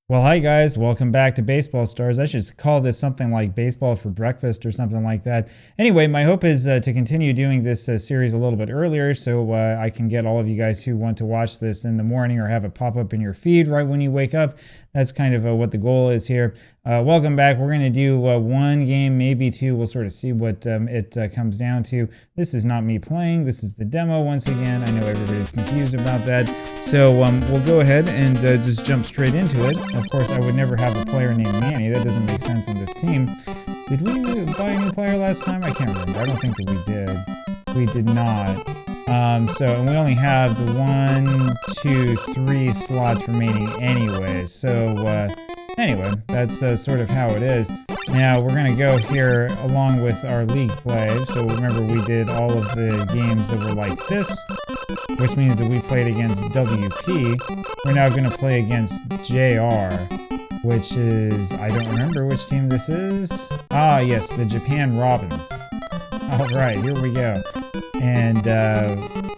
Well, hi guys, welcome back to Baseball Stars. I should call this something like Baseball for Breakfast or something like that. Anyway, my hope is to continue doing this series a little bit earlier so I can get all of you guys who want to watch this in the morning or have it pop up in your feed right when you wake up. That's kind of what the goal is here. Welcome back. We're going to do one game, maybe two. We'll sort of see what it comes down to. This is not me playing. This is the demo once again. I know everybody's confused about that. So we'll go ahead and just jump straight into it. Of course, I would never have a player named Manny. That doesn't make sense in this team. Did we buy a new player last time? I can't remember. I don't think that we did. We did not. And we only have the 1, 2, 3 slots remaining anyway. So anyway, that's sort of how it is. Now we're going to go here along with our league play. So remember, we did all of the games that were like this, which means that we played against WP. We're now going to play against JR, which is, I don't remember which team this is. Ah, yes, the Japan Robins. All right, here we go. And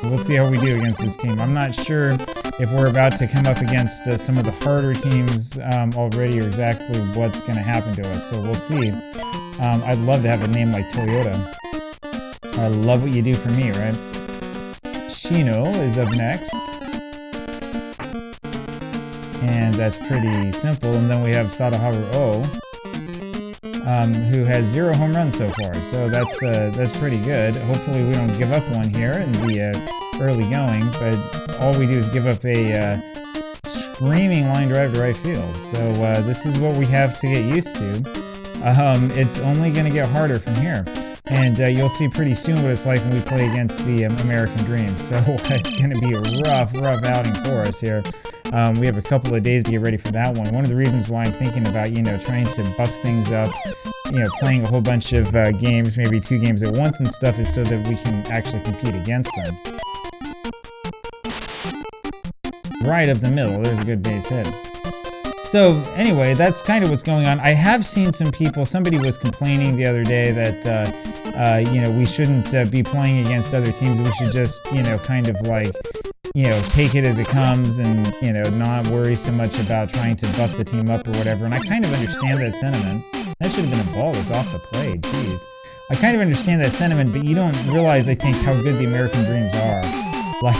we'll see how we do against this team. I'm not sure if we're about to come up against some of the harder teams already or exactly what's going to happen to us. So we'll see. I'd love to have a name like Toyota. I love what you do for me, right? Shino is up next. And that's pretty simple. And then we have Sadaharu O, who has 0 home runs so far. So that's pretty good. Hopefully we don't give up one here in the early going, but all we do is give up a screaming line drive to right field. So this is what we have to get used to. It's only going to get harder from here. And you'll see pretty soon what it's like when we play against the American Dream. So it's going to be a rough outing for us here. We have a couple of days to get ready for that one. One of the reasons why I'm thinking about, trying to buff things up, playing a whole bunch of games, maybe 2 games at once and stuff, is so that we can actually compete against them. Right up the middle, there's a good base hit. So anyway, that's kind of what's going on. I have seen some people, somebody was complaining the other day that, we shouldn't be playing against other teams. We should just, kind of like, take it as it comes and, not worry so much about trying to buff the team up or whatever. And I kind of understand that sentiment. That should have been a ball that's off the plate, jeez. I kind of understand that sentiment, but you don't realize, I think, how good the American Dreams are. Like,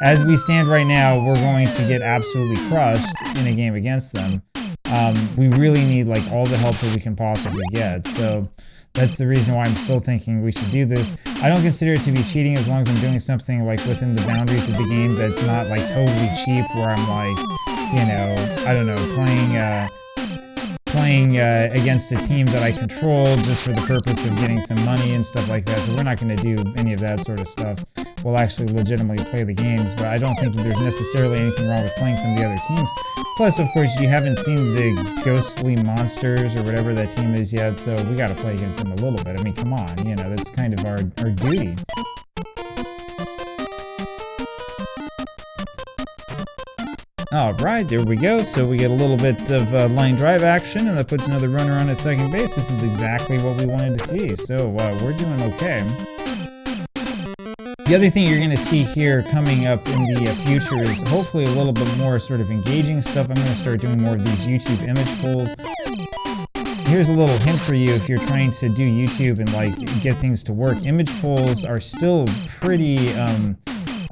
as we stand right now, we're going to get absolutely crushed in a game against them. We really need, like, all the help that we can possibly get. So that's the reason why I'm still thinking we should do this. I don't consider it to be cheating as long as I'm doing something like within the boundaries of the game that's not like totally cheap, where I'm like, I don't know, playing against a team that I control just for the purpose of getting some money and stuff like that. So we're not going to do any of that sort of stuff. We'll actually legitimately play the games, but I don't think that there's necessarily anything wrong with playing some of the other teams. Plus, of course, you haven't seen the Ghastly Monsters or whatever that team is yet, so we got to play against them a little bit. I mean, come on, that's kind of our duty. Alright, there we go. So we get a little bit of line drive action, and that puts another runner on at second base. This is exactly what we wanted to see, so we're doing okay. The other thing you're going to see here coming up in the future is hopefully a little bit more sort of engaging stuff. I'm going to start doing more of these YouTube image polls. Here's a little hint for you if you're trying to do YouTube and like get things to work. Image polls are still pretty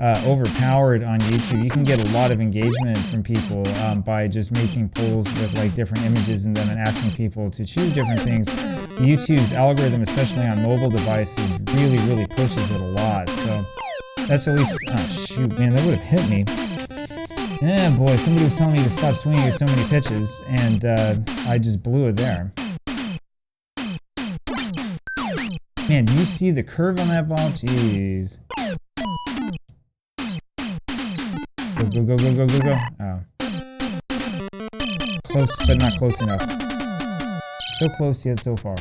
overpowered on YouTube. You can get a lot of engagement from people by just making polls with like different images and then asking people to choose different things. YouTube's algorithm, especially on mobile devices, really pushes it a lot. So that's at least, oh shoot, man, that would have hit me. Yeah, boy, somebody was telling me to stop swinging at so many pitches, and I just blew it there. Man, do you see the curve on that ball? Jeez. Go. Oh. Close, but not close enough. So close yet so far.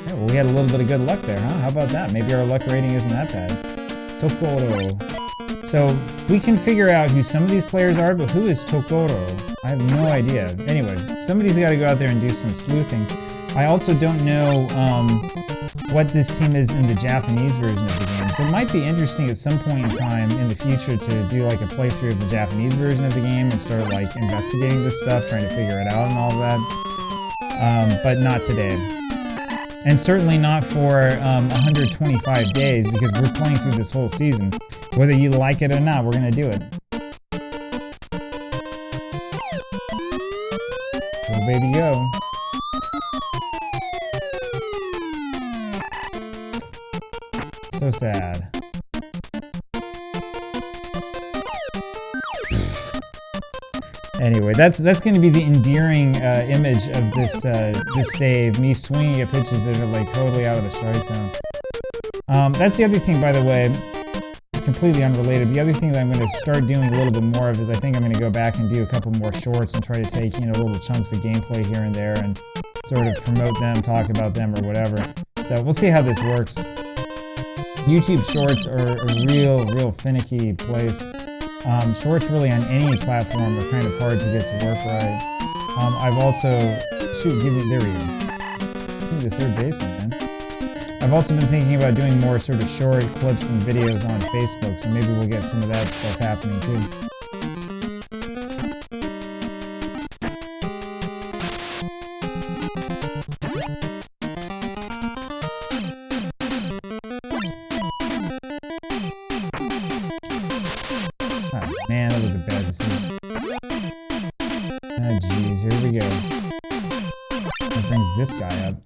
Yeah, well, we had a little bit of good luck there, huh? How about that? Maybe our luck rating isn't that bad. Tokoro. So we can figure out who some of these players are, but who is Tokoro? I have no idea. Anyway, somebody's got to go out there and do some sleuthing. I also don't know what this team is in the Japanese version of the game. So it might be interesting at some point in time in the future to do like a playthrough of the Japanese version of the game and start like investigating this stuff, trying to figure it out and all that. But not today. And certainly not for 125 days, because we're playing through this whole season. Whether you like it or not, we're gonna do it. Go baby go. So sad. Anyway, that's going to be the endearing image of this this save. Me swinging at pitches that are like totally out of the strike zone. That's the other thing, by the way, completely unrelated. The other thing that I'm going to start doing a little bit more of is I think I'm going to go back and do a couple more shorts and try to take, you know, little chunks of gameplay here and there and sort of promote them, talk about them, or whatever. So we'll see how this works. YouTube Shorts are a real finicky place. Shorts really on any platform are kind of hard to get to work right. I've also, there we go. Give me the third baseman, man. I've also been thinking about doing more sort of short clips and videos on Facebook, so maybe we'll get some of that stuff happening too. Man, that was a bad decision. Oh, jeez, here we go. That brings this guy up.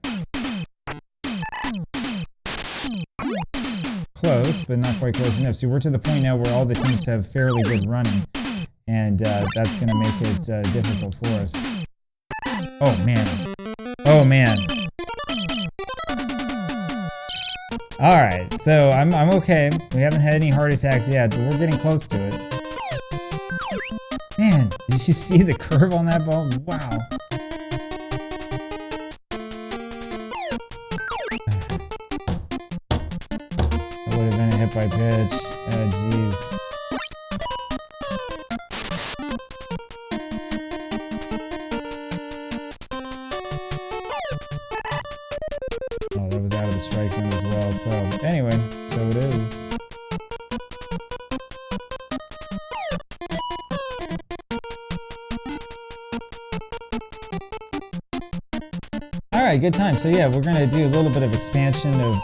Close, but not quite close enough. See, we're to the point now where all the teams have fairly good running, and that's going to make it difficult for us. Oh, man. Oh, man. Alright, so I'm okay. We haven't had any heart attacks yet, but we're getting close to it. Man, did you see the curve on that ball? Wow. That would have been a hit by pitch. Oh, jeez. Oh, that was out of the strike zone as well. So, anyway, so it is. Alright, good time. So yeah, we're going to do a little bit of expansion of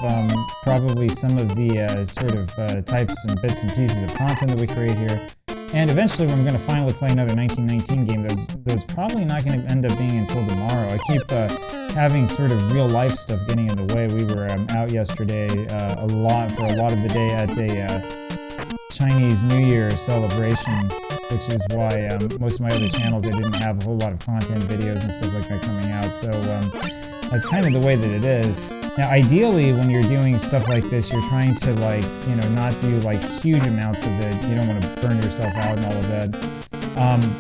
probably some of the sort of types and bits and pieces of content that we create here. And eventually when we're going to finally play another 1919 game, that's probably not going to end up being until tomorrow. I keep having sort of real life stuff getting in the way. We were out yesterday for a lot of the day at a Chinese New Year celebration, which is why most of my other channels, I didn't have a whole lot of content, videos and stuff like that coming out. So that's kind of the way that it is. Now, ideally, when you're doing stuff like this, you're trying to, like, you know, not do like huge amounts of it. You don't want to burn yourself out and all of that.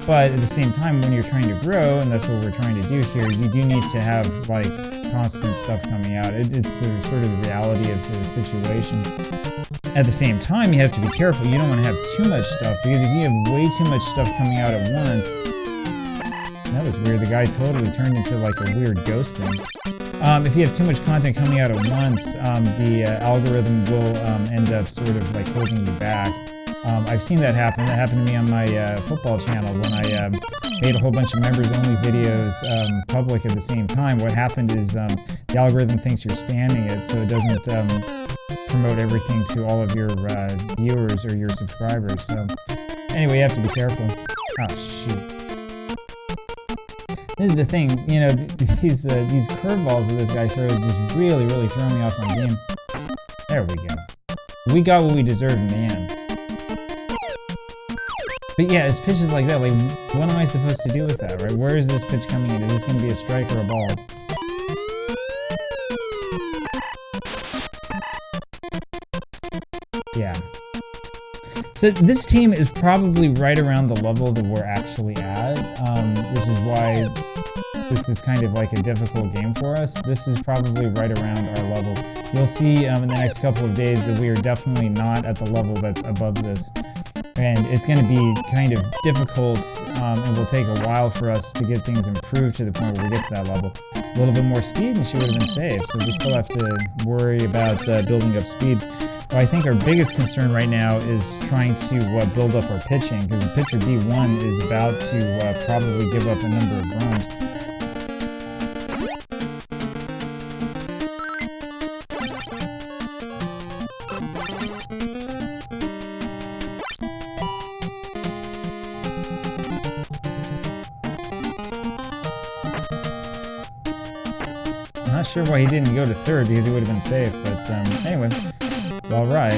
But at the same time, when you're trying to grow, and that's what we're trying to do here, you do need to have like constant stuff coming out. It's the sort of the reality of the situation. At the same time, you have to be careful. You don't want to have too much stuff, because if you have way too much stuff coming out at once, that was weird. The guy totally turned into like a weird ghost thing. If you have too much content coming out at once, the algorithm will end up sort of like holding you back. I've seen that happen. That happened to me on my football channel when I made a whole bunch of members-only videos public at the same time. What happened is the algorithm thinks you're spamming it, so it doesn't promote everything to all of your viewers or your subscribers. So anyway, you have to be careful. Oh, shoot. This is the thing, you know, these curveballs that this guy throws just really throw me off my game. There we go. We got what we deserved in the end. But yeah, it's pitches like that, like, what am I supposed to do with that, right? Where is this pitch coming in? Is this going to be a strike or a ball? Yeah. So this team is probably right around the level that we're actually at. This is why this is kind of like a difficult game for us. This is probably right around our level. You'll see in the next couple of days that we are definitely not at the level that's above this. And it's going to be kind of difficult, and will take a while for us to get things improved to the point where we get to that level. a little bit more speed and she would have been safe. So we still have to worry about building up speed. But I think our biggest concern right now is trying to build up our pitching, because pitcher B1 is about to probably give up a number of runs. I'm not sure why he didn't go to third, because he would have been safe, but anyway, it's all right.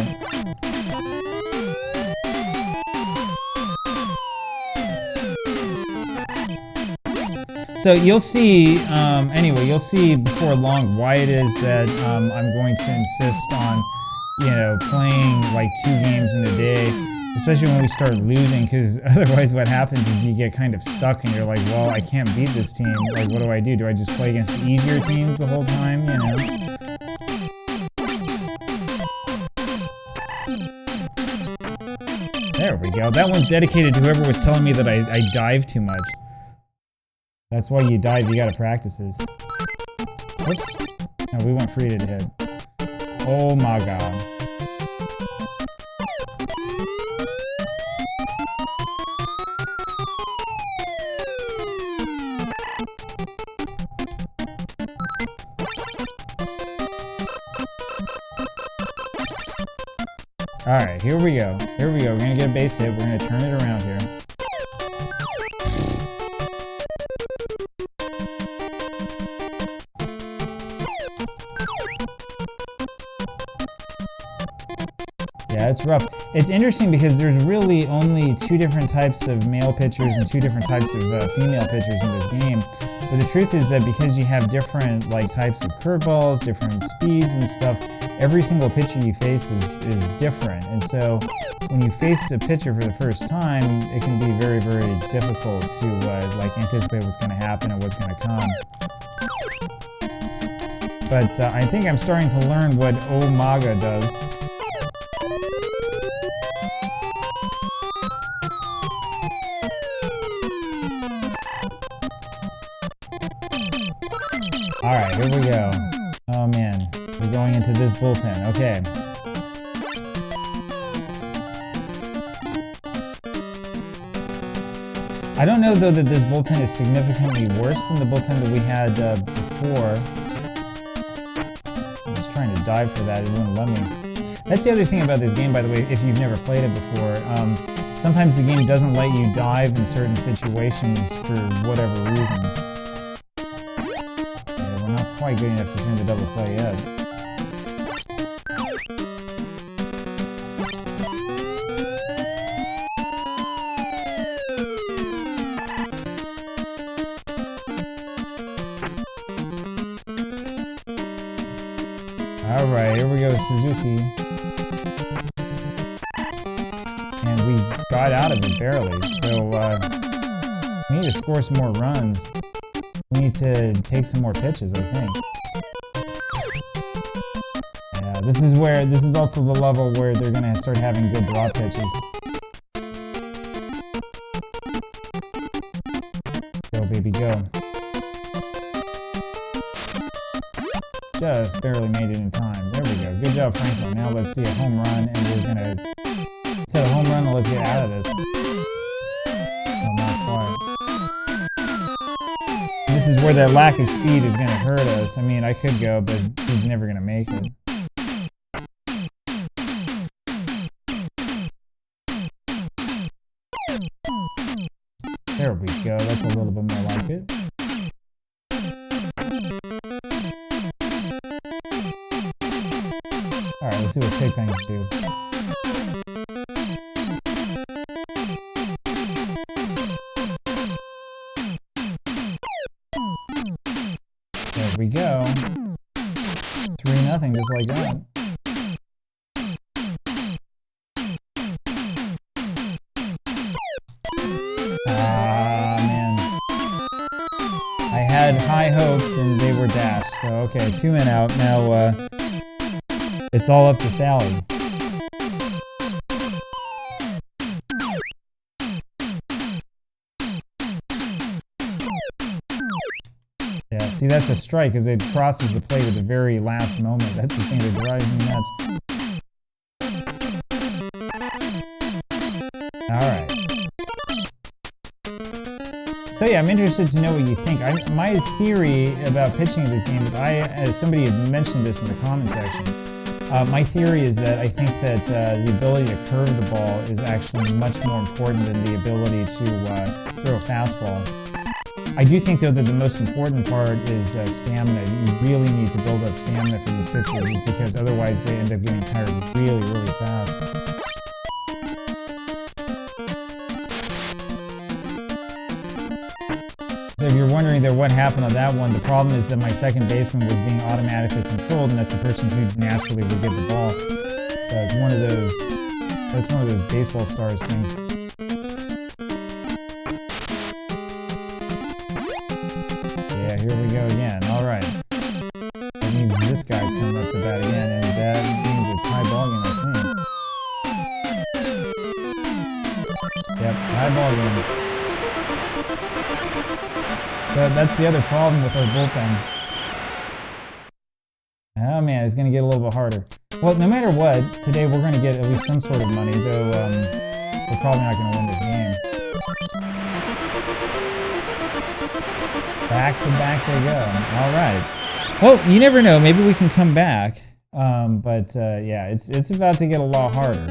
So you'll see, anyway, you'll see before long why it is that I'm going to insist on, you know, playing like 2 games in a day, especially when we start losing, because otherwise what happens is you get kind of stuck and you're like, well, I can't beat this team. Like, what do? Do I just play against easier teams the whole time, you know? There we go. That one's dedicated to whoever was telling me that I dive too much. That's why you dive, you gotta practice this. Whoops. No, we went free to hit. Oh my god. Alright, here we go. Here we go. We're gonna get a base hit. We're gonna turn it around here. Yeah, it's rough. It's interesting because there's really only 2 different types of male pitchers and 2 different types of female pitchers in this game. But the truth is that because you have different like types of curveballs, different speeds and stuff, every single pitcher you face is different. And so when you face a pitcher for the first time, it can be very, very difficult to like anticipate what's going to happen and what's going to come. But I think I'm starting to learn what Omaga does. Alright, here we go. Oh man, we're going into this bullpen. Okay. I don't know though that this bullpen is significantly worse than the bullpen that we had before. I was trying to dive for that, it wouldn't let me. That's the other thing about this game, by the way, if you've never played it before. Sometimes the game doesn't let you dive in certain situations for whatever reason. Quite good enough to turn the double play yet. Alright, here we go, Suzuki. And we got out of it barely, so we need to score some more runs. We need to take some more pitches, I think. Yeah, this is also the level where they're gonna start having good drop pitches. Go, baby, go. Just barely made it in time. There we go. Good job, Franklin. Now let's see a home run, and we're gonna set a home run and let's get out of this. Oh, not quite. This is where that lack of speed is going to hurt us. I mean, I could go, but he's never going to make it. There we go. That's a little bit more like it. Alright, let's see what Pigpen can do. There we go. 3-0, just like that. Ah, man. I had high hopes and they were dashed. So, okay, 2 men out. Now, it's all up to Sally. Yeah, See, that's a strike because it crosses the plate at the very last moment. That's the thing that drives me nuts. Alright. So yeah, I'm interested to know what you think. My theory about pitching in this game is, somebody had mentioned this in the comment section. My theory is that I think that the ability to curve the ball is actually much more important than the ability to throw a fastball. I do think, though, that the most important part is stamina. You really need to build up stamina for these pitchers, because otherwise they end up getting tired really, really fast. So if you're wondering there what happened on that one, the problem is that my second baseman was being automatically controlled, and that's the person who naturally would get the ball. So it's one of those, that's one of those baseball stars things. Yeah, here we go again. All right. That means this guy's coming up to bat again, and that means a tie ball game, I think. Yep, tie ball game. So that's the other problem with our bullpen. Oh man, it's going to get a little bit harder. Well, no matter what, today we're going to get at least some sort of money, though we're probably not going to win this game. Back to back they go. All right. Well, you never know. Maybe we can come back. Yeah, it's about to get a lot harder.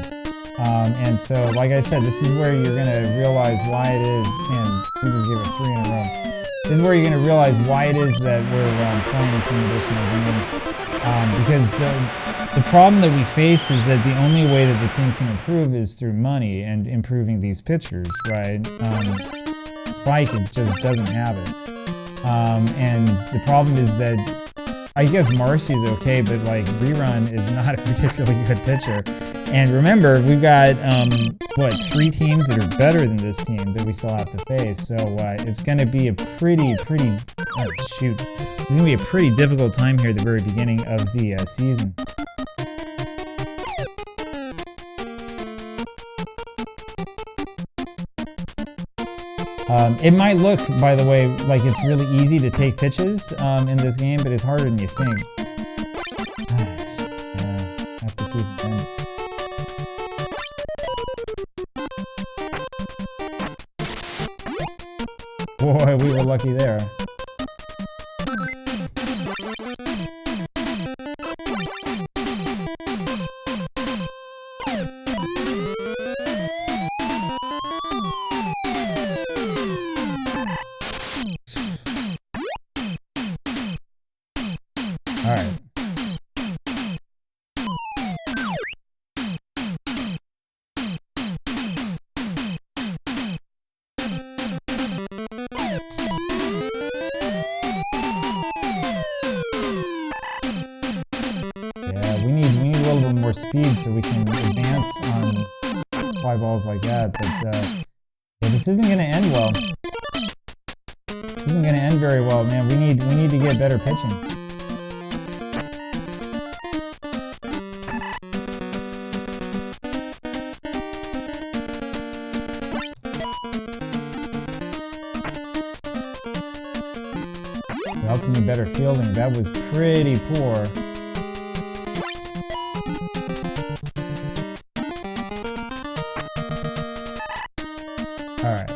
And so, like I said, this is where you're going to realize why it is. Man, we just gave it 3 in a row. This is where you're going to realize why it is that we're playing some additional games. Because the problem that we face is that the only way that the team can improve is through money and improving these pitchers, right? Spike just doesn't have it. And the problem is that, I guess Marcy's okay, but like Rerun is not a particularly good pitcher. And remember, we've got, 3 teams that are better than this team that we still have to face. So it's going to be a it's going to be a pretty difficult time here at the very beginning of the season. It might look, by the way, like it's really easy to take pitches in this game, but it's harder than you think. Yeah, have to keep it in. Boy, we were lucky there. All right. We need a little bit more speed so we can advance on fly balls like that. But yeah, this isn't going to end well. This isn't going to end very well, man. We need to get better pitching. We also need better fielding. That was pretty poor. Alright.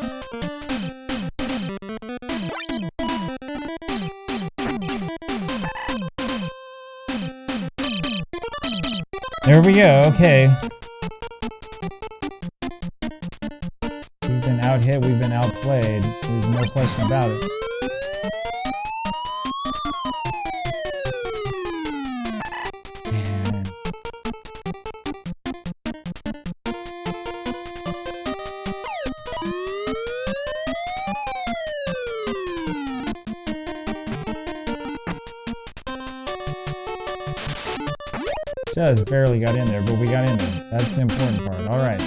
There we go, okay. We've been out-hit, we've been outplayed. There's no question about it. Man. Just barely got in there, but we got in there. That's the important part. All right.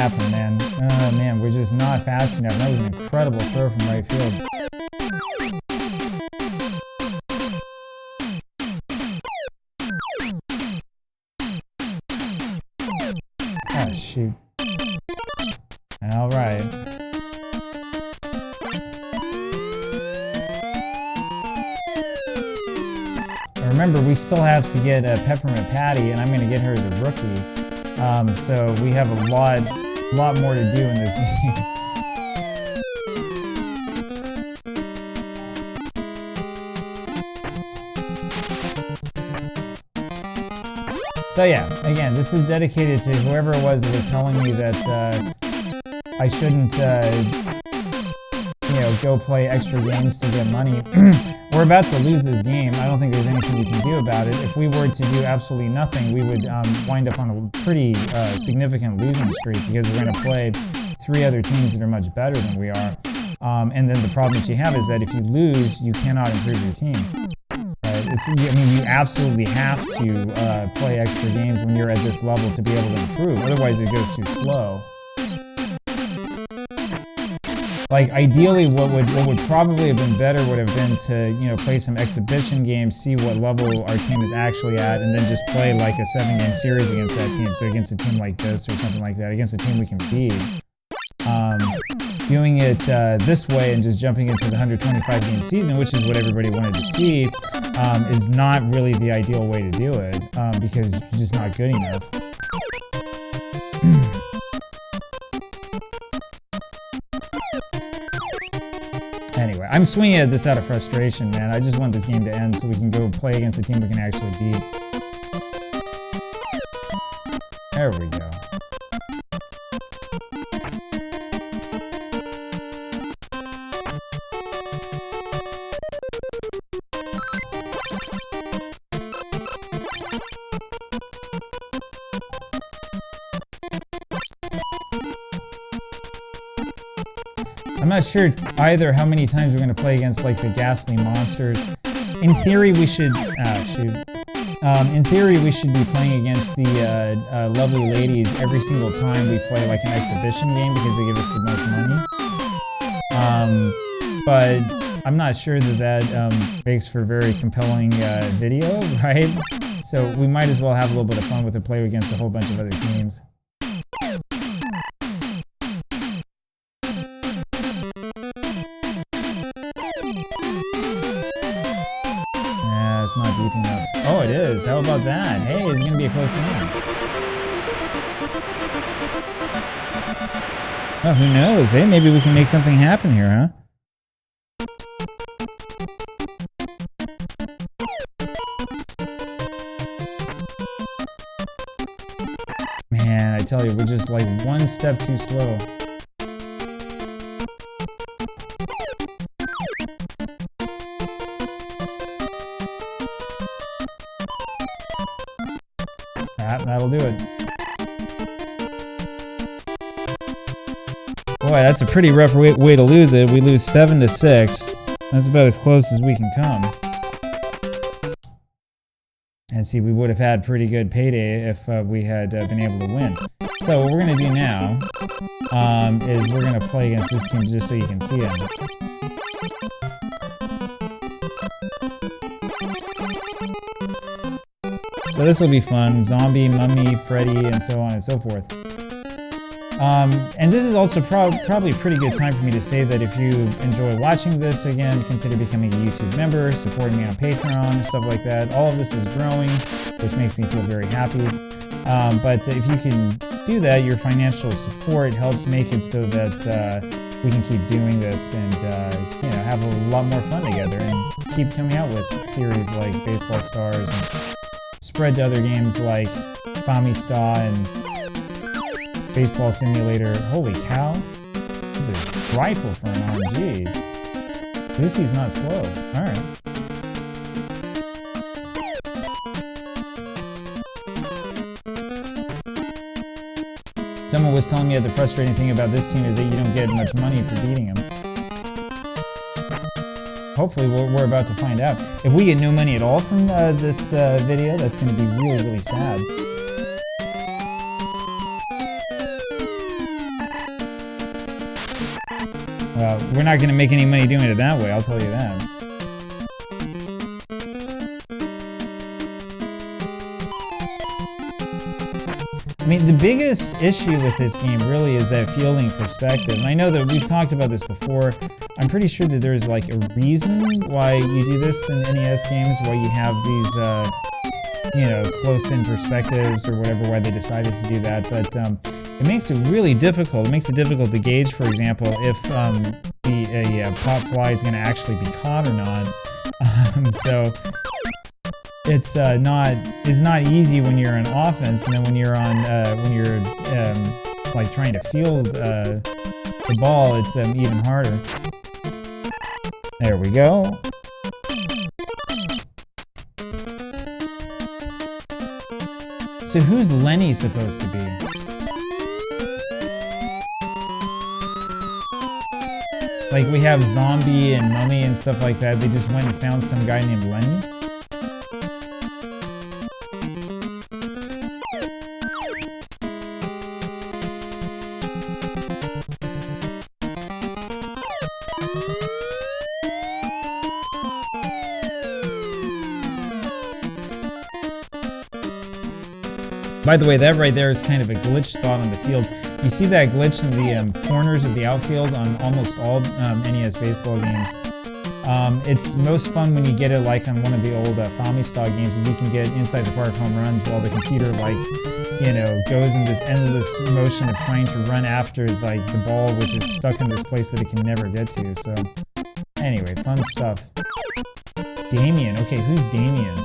happened, man. Oh, man, we're just not fast enough. That was an incredible throw from right field. Oh, shoot. All right. Remember, we still have to get Peppermint Patty, and I'm going to get her as a rookie. So we have a lot more to do in this game. So yeah, again, this is dedicated to whoever it was that was telling me that I shouldn't, you know, go play extra games to get money. We're about to lose this game. I don't think there's anything we can do about it. If we were to do absolutely nothing, we would wind up on a pretty significant losing streak because we're going to play 3 other teams that are much better than we are. And then the problem that you have is that if you lose, you cannot improve your team. I mean, you absolutely have to play extra games when you're at this level to be able to improve. Otherwise, it goes too slow. Like, ideally, what would probably have been better would have been to, you know, play some exhibition games, see what level our team is actually at, and then just play like a 7-game series against that team. So against a team like this or something like that, against a team we can beat. Doing it this way and just jumping into the 125-game season, which is what everybody wanted to see, is not really the ideal way to do it, because you're just not good enough. Anyway, I'm swinging at this out of frustration, man. I just want this game to end so we can go play against a team we can actually beat. There we go. I'm not sure either how many times we're going to play against like the Ghastly Monsters. In theory, we should in theory, we should be playing against the lovely ladies every single time we play like an exhibition game because they give us the most money. But I'm not sure that makes for a very compelling video, right? So we might as well have a little bit of fun with it, play against a whole bunch of other teams. It's not deep enough. Oh, it is. How about that? Hey, it's going to be a close game. Oh, who knows? Hey, maybe we can make something happen here, huh? Man, I tell you, we're just like one step too slow. That'll do it. Boy, that's a pretty rough way to lose it. We lose 7-6. That's about as close as we can come. And see, we would have had pretty good payday if we had been able to win. So what we're going to do now is we're going to play against this team just so you can see them. So this will be fun. Zombie, Mummy, Freddy, and so on and so forth. And this is also probably a pretty good time for me to say that if you enjoy watching this, again, consider becoming a YouTube member, supporting me on Patreon, stuff like that. All of this is growing, which makes me feel very happy. But if you can do that, your financial support helps make it so that we can keep doing this and you know, have a lot more fun together and keep coming out with series like Baseball Stars and spread to other games like Famista and Baseball Simulator. Holy cow. This is a rifle for an RNGs. Lucy's not slow. Alright. Someone was telling me that the frustrating thing about this team is that you don't get much money for beating them. Hopefully we're about to find out. If we get no money at all from this video, that's going to be really, really sad. Well, we're not going to make any money doing it that way, I'll tell you that. I mean, the biggest issue with this game really is that fielding perspective. And I know that we've talked about this before. I'm pretty sure that there's like a reason why you do this in NES games, why you have these, you know, close-in perspectives or whatever, why they decided to do that. But it makes it really difficult. It makes it difficult to gauge, for example, if a pop fly is going to actually be caught or not. So it's not easy when you're on offense, and then when you're on like trying to field the ball, it's even harder. There we go. So who's Lenny supposed to be? Like, we have Zombie and Mummy and stuff like that. They just went and found some guy named Lenny? By the way, that right there is kind of a glitch spot on the field. You see that glitch in the corners of the outfield on almost all NES baseball games. It's most fun when you get it like on one of the old Famistog games, and you can get inside the park home runs while the computer, like, you know, goes in this endless motion of trying to run after like the ball, which is stuck in this place that it can never get to. So anyway, fun stuff. Damien. Okay, who's Damien?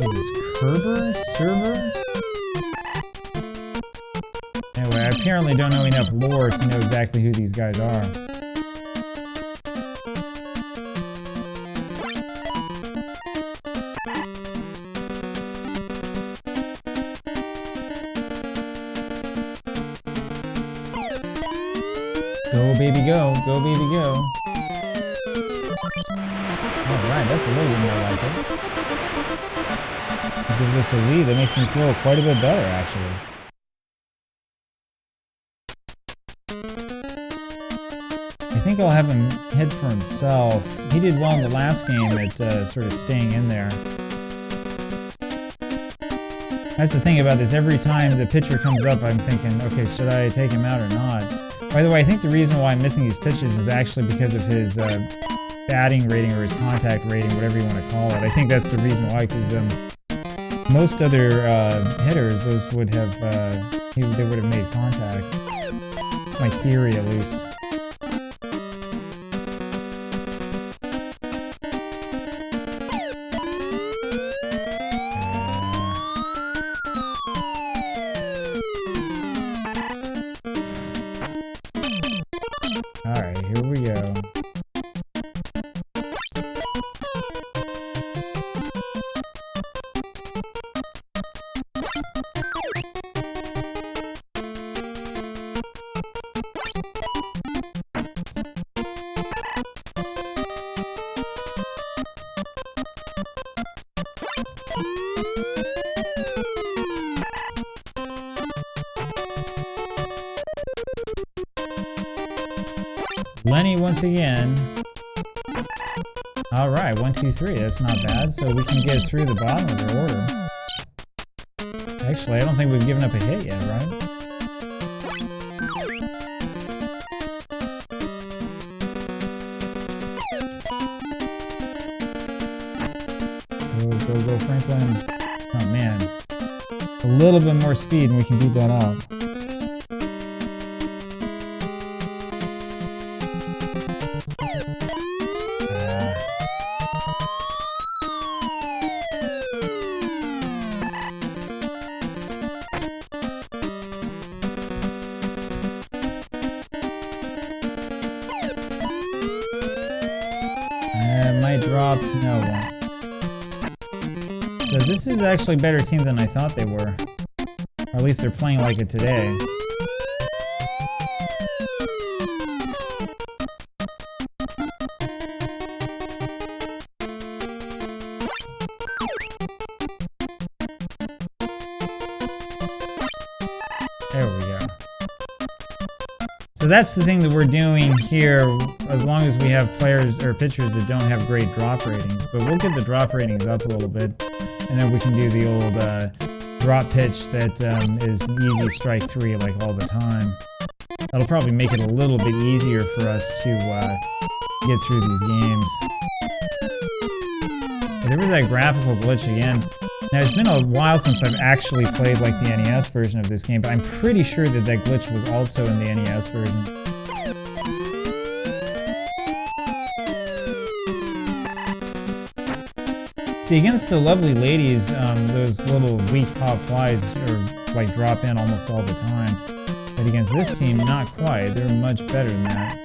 Is this Kerber? Server? Anyway, I apparently don't know enough lore to know exactly who these guys are. Go baby go, go baby go. Alright, that's a little bit more like it. It gives us a lead that makes me feel quite a bit better, actually. I think I'll have him hit for himself. He did well in the last game at sort of staying in there. That's the thing about this. Every time the pitcher comes up, I'm thinking, okay, should I take him out or not? By the way, I think the reason why I'm missing these pitches is actually because of his batting rating or his contact rating, whatever you want to call it. I think that's the reason why, because most other hitters, those would have they would have made contact. My theory, at least. Alright, here we go. Lenny once again. Alright, 1, 2, 3. That's not bad. So we can get through the bottom of the order. Actually, I don't think we've given up a hit yet, right? Go, go, go, Franklin. Oh, man. A little bit more speed and we can beat that out. Might drop. No, it won't. So this is actually a better team than I thought they were. Or at least they're playing like it today. There we go. So that's the thing that we're doing here, as long as we have players or pitchers that don't have great drop ratings. But we'll get the drop ratings up a little bit, and then we can do the old drop pitch that is an easy strike three like all the time. That'll probably make it a little bit easier for us to get through these games. But there was that graphical glitch again. Now, it's been a while since I've actually played like the NES version of this game, but I'm pretty sure that that glitch was also in the NES version. See, against the lovely ladies, those little weak pop flies are like drop in almost all the time. But against this team, not quite. They're much better than that.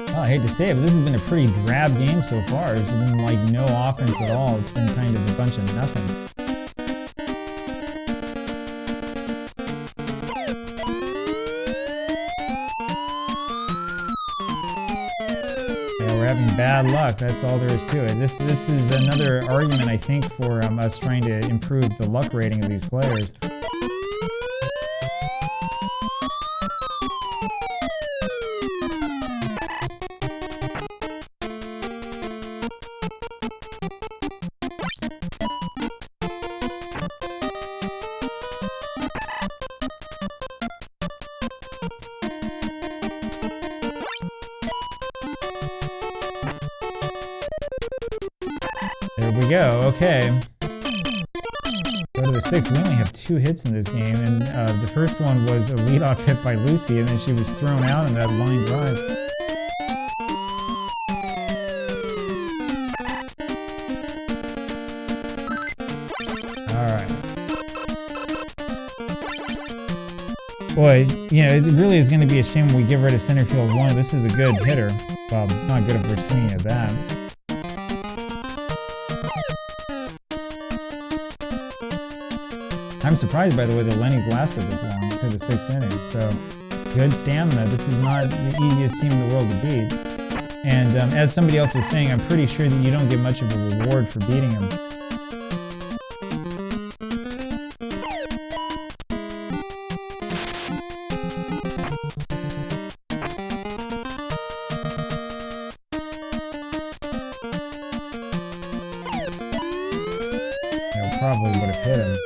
I hate to say it, but this has been a pretty drab game so far. There's been like no offense at all. It's been kind of a bunch of nothing. Yeah, we're having bad luck. That's all there is to it. This is another argument, I think, for us trying to improve the luck rating of these players. There we go, okay. Go to the 6th. We only have 2 hits in this game, and the first one was a leadoff hit by Lucy, and then she was thrown out in that line drive. Alright. Boy, you know, it really is going to be a shame when we get rid of center field 1. This is a good hitter. Well, not good if we're swinging at that. I'm surprised, by the way, that Lenny's lasted this long, to the 6th inning. So, good stamina. This is not the easiest team in the world to beat. And as somebody else was saying, I'm pretty sure that you don't get much of a reward for beating him. That probably would have hit him.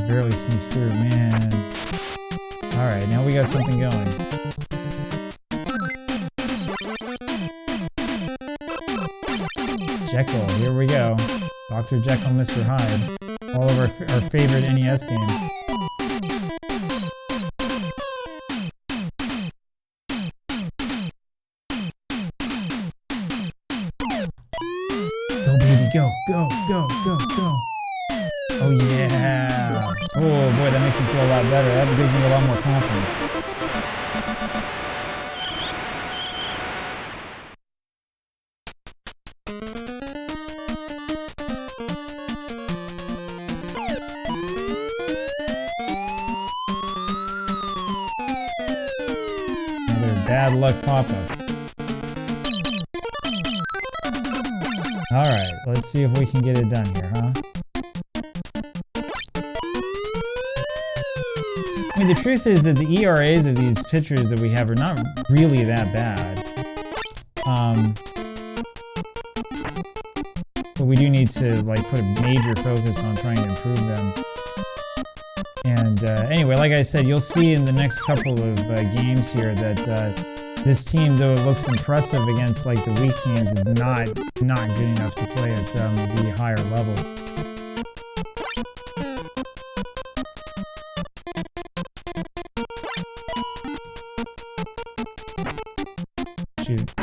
Barely sneaks through, man. Alright, now we got something going. Jekyll, here we go. Dr. Jekyll, Mr. Hyde. All of our favorite NES game. Go, baby, go, go, go, go, go. Oh yeah! Oh boy, that makes me feel a lot better. That gives me a lot more confidence. Another bad luck pop-up. Alright, let's see if we can get it done here, huh? I mean, the truth is that the ERAs of these pitchers that we have are not really that bad. But we do need to like put a major focus on trying to improve them. And anyway, like I said, you'll see in the next couple of games here that this team, though it looks impressive against like the weak teams, is not good enough to play at the higher level. Shoot.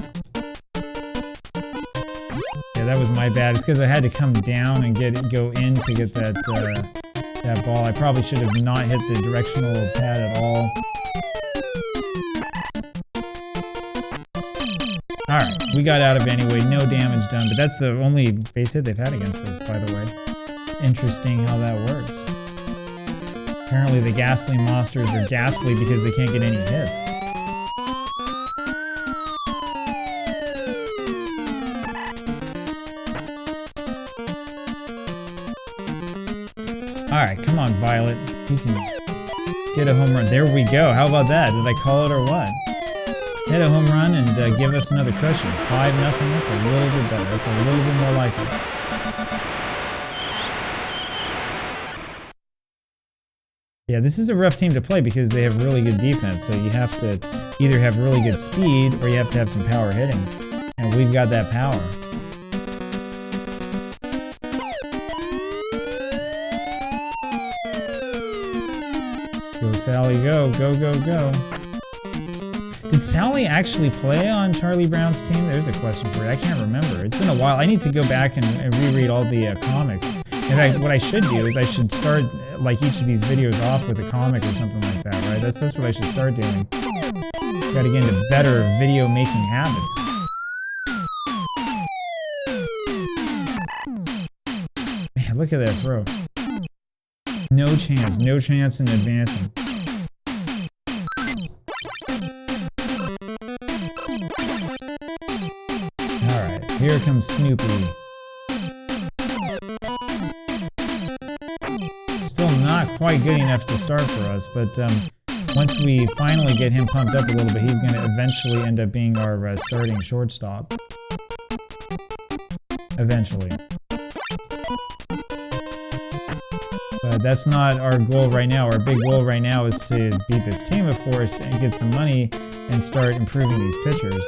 Yeah, that was my bad bad. It's because I had to come down and go in to get that that ball. I probably should have not hit the directional pad at all. Alright, we got out of it anyway. No damage done, but that's the only base hit they've had against us, by the way. Interesting how that works. Apparently the Ghastly Monsters are ghastly because they can't get any hits. Alright, come on, Violet. You can get a home run. There we go. How about that? Did I call it or what? Hit a home run and give us another cushion. 5-0. That's a little bit better. That's a little bit more like it. Yeah, this is a rough team to play because they have really good defense. So you have to either have really good speed or you have to have some power hitting. And we've got that power. Go, Sally, go, go, go, go. Did Sally actually play on Charlie Brown's team? There's a question for you. I can't remember. It's been a while. I need to go back and reread all the comics. In fact, what I should do is I should start like each of these videos off with a comic or something like that, right? That's what I should start doing. Got to get into better video making habits. Man, look at that throw. No chance in advancing. Alright, here comes Snoopy. Still not quite good enough to start for us, but once we finally get him pumped up a little bit, he's going to eventually end up being our starting shortstop. Eventually. But that's not our goal right now. Our big goal right now is to beat this team, of course, and get some money and start improving these pitchers.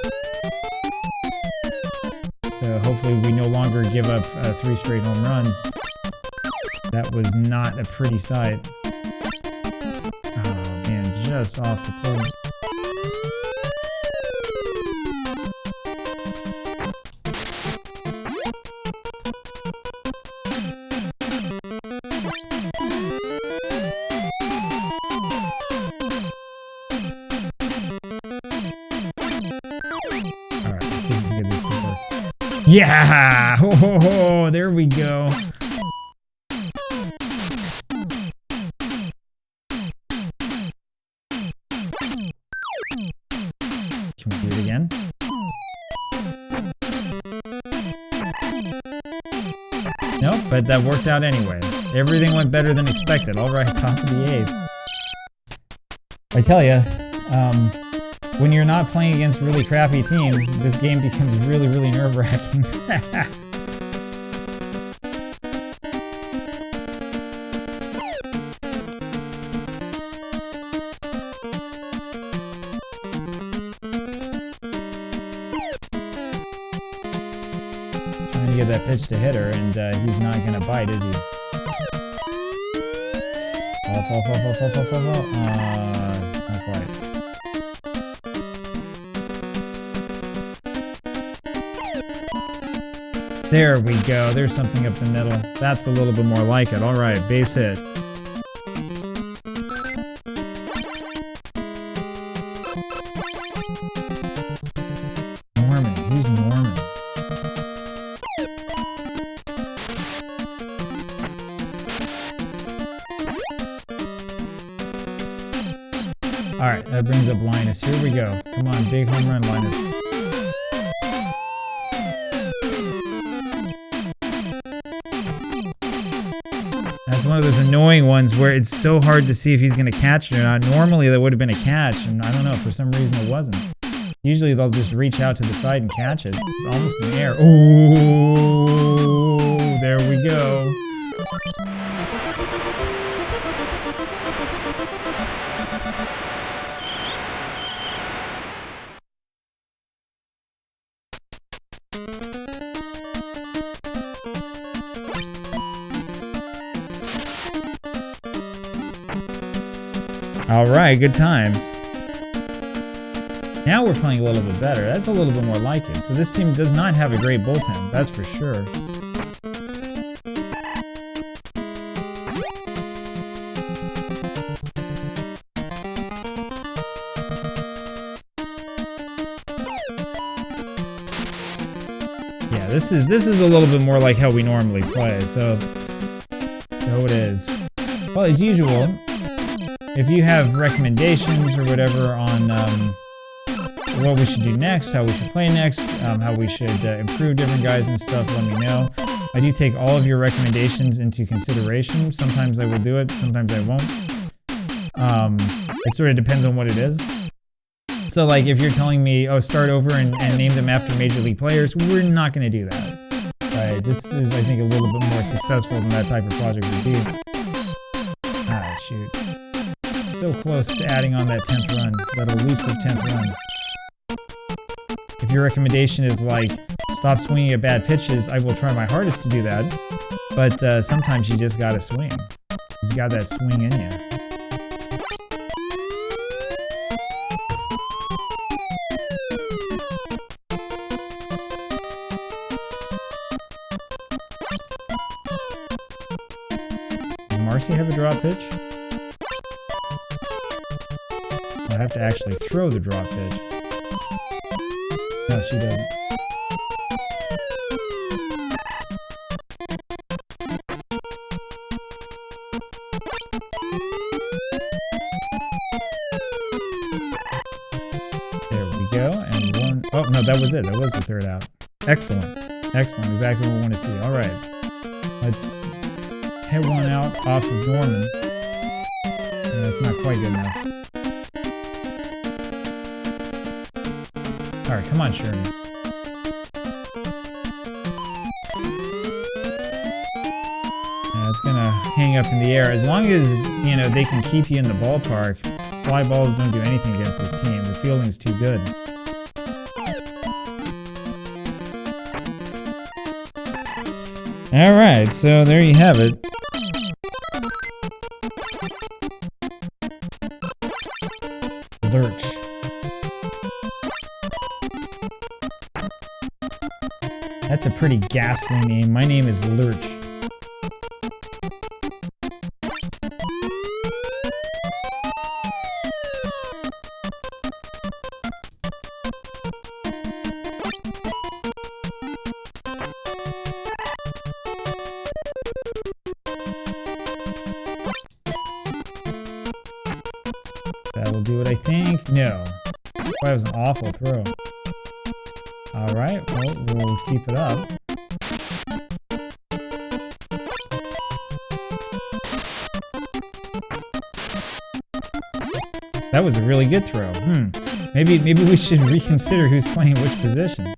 So hopefully we no longer give up 3 straight home runs. That was not a pretty sight. Oh man, just off the plate. Alright, let's see if we can get this to work. Yeah! Oh, there we go. Can we do it again? Nope, but that worked out anyway. Everything went better than expected. Alright, top of the 8th. I tell ya, when you're not playing against really crappy teams, this game becomes really, really nerve-wracking. Trying to get that pitch to hit her, and he's not going to bite, is he? Fall. Not quite. There we go. There's something up the middle. That's a little bit more like it. All right, base hit. Norman. Who's Norman? All right, that brings up Linus. Here we go. Come on, big home run, Linus. That's one of those annoying ones where it's so hard to see if he's going to catch it or not. Normally that would have been a catch, and I don't know, for some reason it wasn't. Usually they'll just reach out to the side and catch it. It's almost an air. Oh, there we go. All right, good times. Now we're playing a little bit better. That's a little bit more like it. So this team does not have a great bullpen, that's for sure. this is a little bit more like how we normally play. So it is. Well, as usual, if you have recommendations or whatever on what we should do next, how we should play next, how we should improve different guys and stuff, let me know. I do take all of your recommendations into consideration. Sometimes I will do it, sometimes I won't. It sort of depends on what it is. So like if you're telling me, oh, start over and name them after Major League players, we're not going to do that. Right? This is, I think, a little bit more successful than that type of project would be. Ah, shoot. So close to adding on that 10th run, that elusive 10th run. If your recommendation is like, stop swinging at bad pitches, I will try my hardest to do that. But sometimes you just gotta swing. He's got that swing in you. Does Marcy have a drop pitch? I have to actually throw the drop pitch. No, she doesn't. There we go, and one. Oh, no, that was it. That was the third out. Excellent. Excellent. Exactly what we want to see. All right. Let's hit one out off of Norman. Yeah, that's not quite good enough. All right, come on, Sherman. Yeah, it's gonna hang up in the air. As long as, you know, they can keep you in the ballpark, fly balls don't do anything against this team. The fielding's too good. All right, so there you have it. Lurch. That's a pretty ghastly name. My name is Lurch. That'll do it, I think. No. That was an awful throw. Alright, well, we'll keep it up. That was a really good throw. Maybe we should reconsider who's playing which position.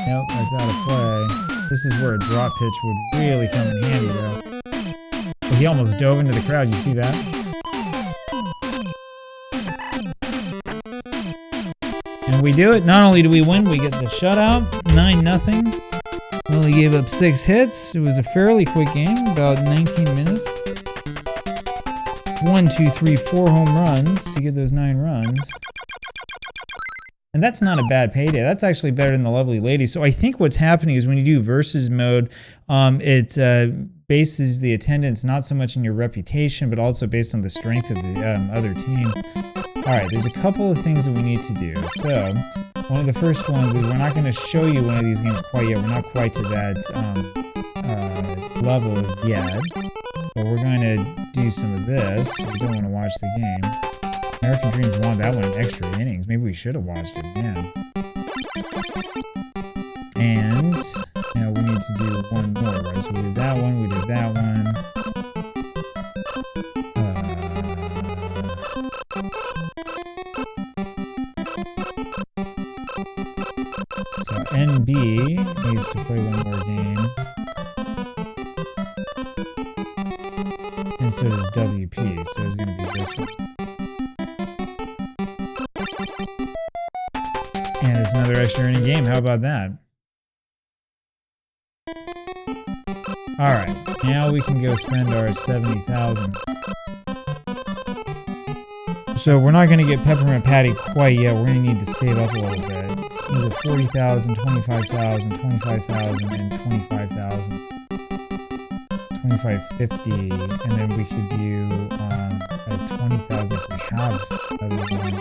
Nope, that's out of play. This is where a drop pitch would really come in handy, though. Oh, he almost dove into the crowd. You see that? And we do it. Not only do we win, we get the shutout. 9-0. We only gave up 6 hits. It was a fairly quick game, about 19 minutes. 1, 2, 3, 4 home runs to get those 9 runs. And that's not a bad payday. That's actually better than the lovely lady. So I think what's happening is when you do versus mode, it bases the attendance not so much on your reputation, but also based on the strength of the other team. All right, there's a couple of things that we need to do. So one of the first ones is we're not going to show you one of these games quite yet. We're not quite to that level yet. But we're going to do some of this. We don't want to watch the game. American Dreams won that one in extra innings. Maybe we should have watched it, man. And now we need to do one more, right? So we did that one, we did that one. So NB needs to play one more game. And so does WP, so it's going to be this one. And it's another extra inning game. How about that? Alright, now we can go spend our $70,000. So we're not going to get Peppermint Patty quite yet. We're going to need to save up a little bit. These are 40,000, 25,000, 25,000, and 25,000. 2550, and then we could do 20,000 if we have other one.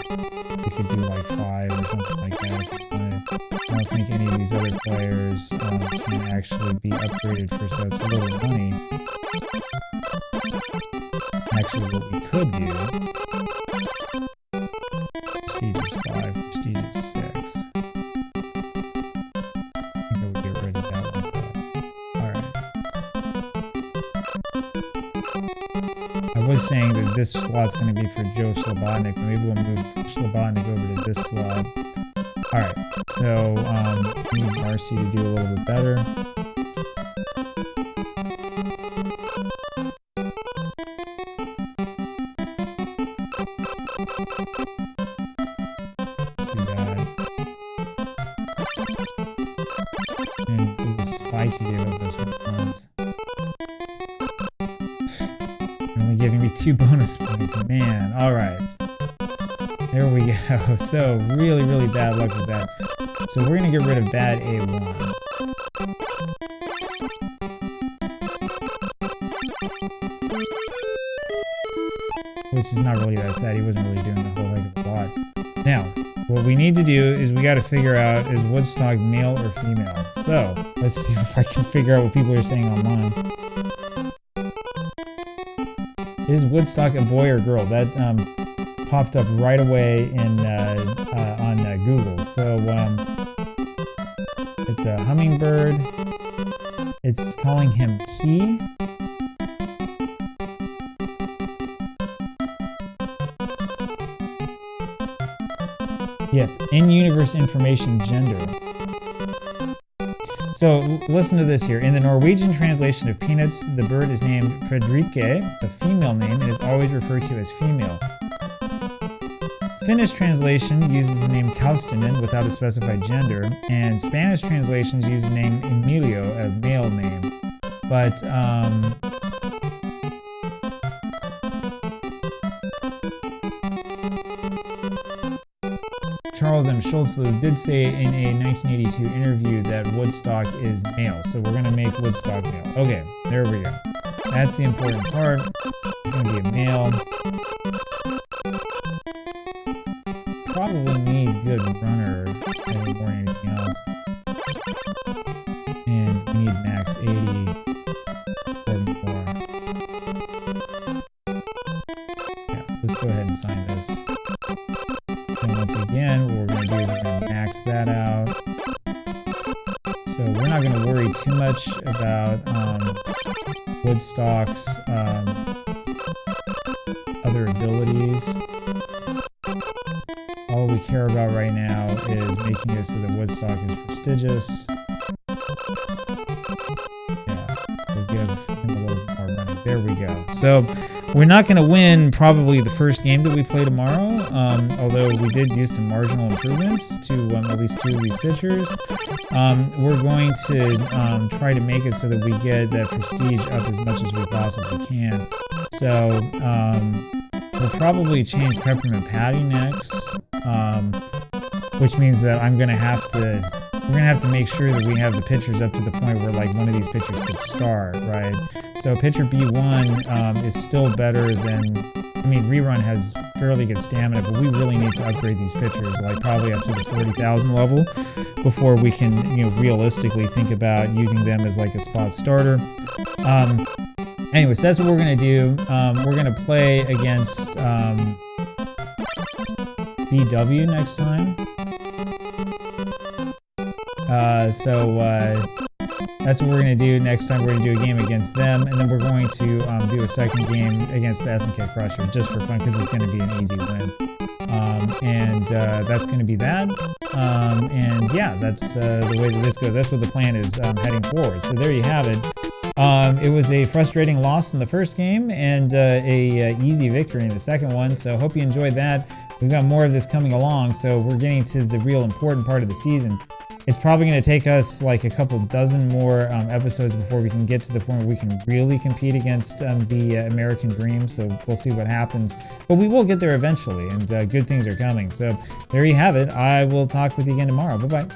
We could do like 5 or something like that if we wanted. I don't think any of these other players can actually be upgraded for such little money. Actually, what we could do, prestige is 5, prestige is 6. I think I would get rid of that one. Alright. I was saying that this slot's going to be for Joe Slobodnik, but maybe we'll move Slobodnik over to this slot. Alright, so we need Marcy to do a little bit better. Let's do that. And it was Spike who gave up those ones. You're only giving me 2 bonus points, man. Alright. There we go. So, really, really bad luck with that. So we're going to get rid of bad A1. Which is not really that sad. He wasn't really doing a whole heck of a lot. Now, what we need to do is we got to figure out, is Woodstock male or female? So, let's see if I can figure out what people are saying online. Is Woodstock a boy or girl? That popped up right away in on Google. So it's a hummingbird. It's calling him he. Yep, in-universe information gender. So listen to this here. In the Norwegian translation of Peanuts, the bird is named Fredrike, a female name, and is always referred to as female. Finnish translation uses the name Kaustinen without a specified gender, and Spanish translations use the name Emilio, a male name. But Charles M. Schultzlu did say in a 1982 interview that Woodstock is male, so we're going to make Woodstock male. Okay, there we go. That's the important part. It's going to be a male. Probably need good runner more than anything else. And we need max 80 or more. Yeah, let's go ahead and sign this. And once again, what we're going to do is we're going to max that out. So we're not going to worry too much about Woodstock's other abilities. All we care about right now is making it so that Woodstock is prestigious. Yeah, we'll give him a little bit more running. There we go. So we're not going to win probably the first game that we play tomorrow, although we did do some marginal improvements to at least 2 of these pitchers. We're going to try to make it so that we get that prestige up as much as we possibly can. So we'll probably change Peppermint Patty next, which means that we're gonna have to make sure that we have the pitchers up to the point where like one of these pitchers could start, right? So pitcher B1 is still better than, I mean, Rerun has fairly good stamina, but we really need to upgrade these pitchers, like probably up to the 40,000 level before we can, realistically think about using them as like a spot starter. Anyways, that's what we're gonna do. We're gonna play against BW next time. That's what we're going to do next time. We're going to do a game against them, and then we're going to do a second game against the SNK Crusher just for fun, because it's going to be an easy win. That's going to be that. And yeah, that's the way that this goes. That's what the plan is heading forward. So there you have it. It was a frustrating loss in the first game and a easy victory in the second one, so hope you enjoyed that. We've got more of this coming along, so we're getting to the real important part of the season. It's probably going to take us like a couple dozen more episodes before we can get to the point where we can really compete against the American dream. So we'll see what happens. But we will get there eventually, and good things are coming. So there you have it. I will talk with you again tomorrow. Bye-bye.